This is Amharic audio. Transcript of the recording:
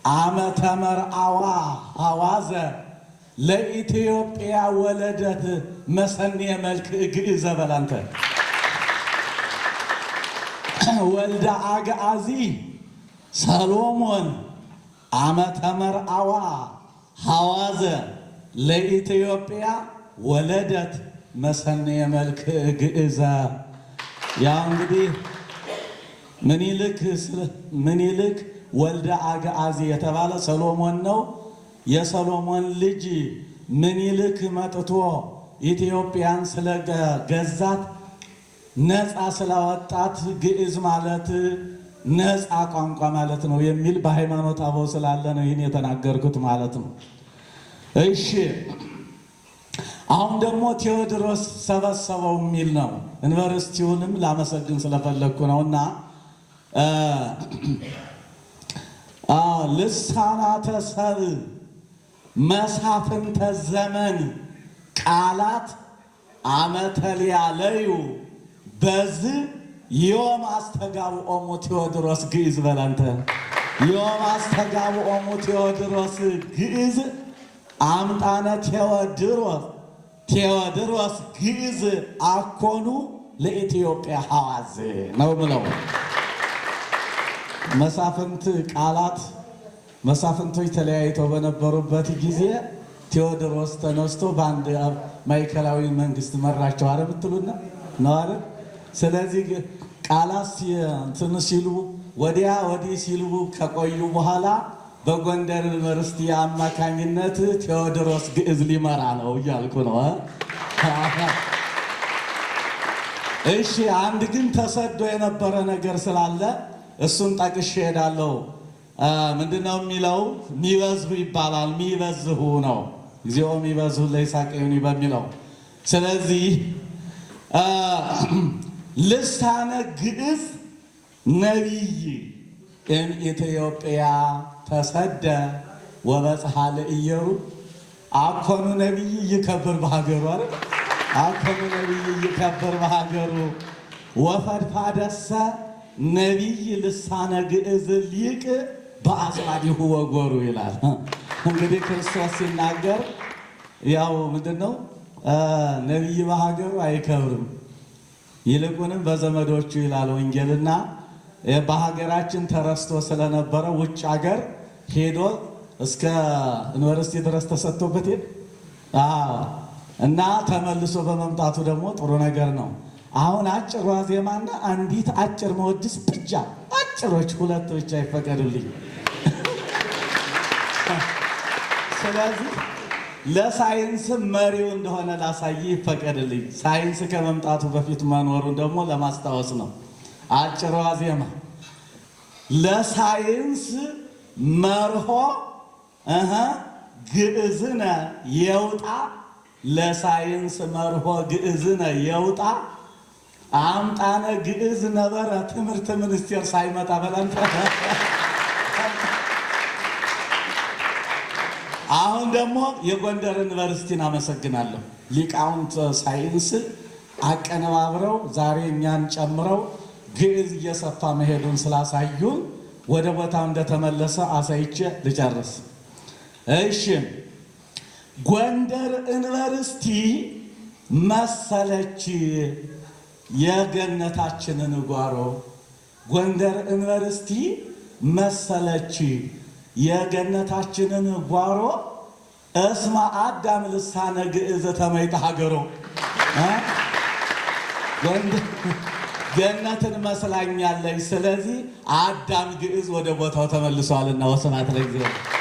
ዓመተ መርዓዋ ሐዋዘ ለኢትዮጵያ ወለደት መሰኔ መልክ ግዕዘ በላንተ ወልደ አግዓዚ ሰሎሞን ዓመተ መርዓዋ ሐዋዘ ለኢትዮጵያ ወለደት መሰኔ መልክ ግዕዘ። ያው እንግዲህ ምኒልክ ወልደ አግዓዚ የተባለ ሰሎሞን ነው። የሰሎሞን ልጅ ምኒልክ መጥቶ ኢትዮጵያን ስለገዛት ነፃ ስላወጣት ግዕዝ ማለት ነፃ ቋንቋ ማለት ነው የሚል በሃይማኖት አበው ስላለ ነው ይህን የተናገርኩት ማለት ነው። እሺ አሁን ደግሞ ቴዎድሮስ ሰበሰበው የሚል ነው። ዩኒቨርሲቲውንም ላመሰግን ስለፈለግኩ ነውና ልሳናተ ሰብእ መሳፍንተ ዘመን ቃላት አመተልያለዩ በዝ ዮም አስተጋብኦሙ ቴዎድሮስ ግዕዝ በላንተ ዮም አስተጋብኦሙ ቴዎድሮስ ግዕዝ አምጣነ ቴዎድሮስ ግዕዝ አኮኑ ለኢትዮጵያ ሐዋዝ ነው ብለው መሳፍንት ቃላት መሳፍንቶች ተለያይተው በነበሩበት ጊዜ ቴዎድሮስ ተነስቶ በአንድ ማዕከላዊ መንግስት መራቸው አረ ብትሉና ነው አረ። ስለዚህ ቃላት እንትን ሲሉ ወዲያ ወዲህ ሲሉ ከቆዩ በኋላ በጎንደር ዩኒቨርሲቲ አማካኝነት ቴዎድሮስ ግዕዝ ሊመራ ነው እያልኩ ነው። እሺ አንድ ግን ተሰዶ የነበረ ነገር ስላለ እሱን ጠቅሼ ሄዳለሁ። ምንድነው የሚለው? ሚበዝሁ ይባላል። ሚበዝሁ ነው እግዚኦ ሚበዝሁ ለይስሐቅ ይሁን በሚለው። ስለዚህ ልሳነ ግዕዝ ነቢይ ኢትዮጵያ ተሰደ ወበጽሐ ለኢየሩ አኮኑ ነቢይ ይከብር በሀገሩ አረ አኮኑ ነቢይ ይከብር በሀገሩ ወፈድፋደሰ ነቢይ ልሳነ ግዕዝ ሊቅ በአጽባዲሁ ወጎሩ ይላል። እንግዲህ ክርስቶስ ሲናገር ያው ምንድነው ነቢይ በሀገሩ አይከብርም ይልቁንም በዘመዶቹ ይላል ወንጌልና በሀገራችን ተረስቶ ስለነበረ ውጭ ሀገር ሄዶ እስከ ዩኒቨርሲቲ ድረስ ተሰጥቶበት እና ተመልሶ በመምጣቱ ደግሞ ጥሩ ነገር ነው። አሁን አጭሯ ዜማና አንዲት አጭር መወድስ ብቻ አጭሮች ሁለት ብቻ ይፈቀዱልኝ። ስለዚህ ለሳይንስ መሪው እንደሆነ ላሳይ ይፈቀድልኝ። ሳይንስ ከመምጣቱ በፊት መኖሩን ደግሞ ለማስታወስ ነው። አጭሯ ዜማ ለሳይንስ መርሆ ግዕዝነ የውጣ ለሳይንስ መርሆ ግዕዝነ የውጣ አምጣነ ግዕዝ ነበረ ትምህርት ሚኒስቴር ሳይመጣ በላንተ። አሁን ደግሞ የጎንደር ዩኒቨርሲቲን አመሰግናለሁ። ሊቃውንት ሳይንስ አቀነባብረው ዛሬ እኛን ጨምረው ግዕዝ እየሰፋ መሄዱን ስላሳዩን ወደ ቦታው እንደተመለሰ አሳይቼ ልጨርስ። እሺ ጎንደር ዩኒቨርሲቲ መሰለች የገነታችንን ጓሮ ጎንደር ዩኒቨርሲቲ መሰለች የገነታችንን ጓሮ እስመ አዳም ልሳነ ግዕዝ ተመይተ ሀገሮ ገነትን መስላኛለች። ስለዚህ አዳም ግዕዝ ወደ ቦታው ተመልሷልና ወስብሐት ለእግዚአብሔር።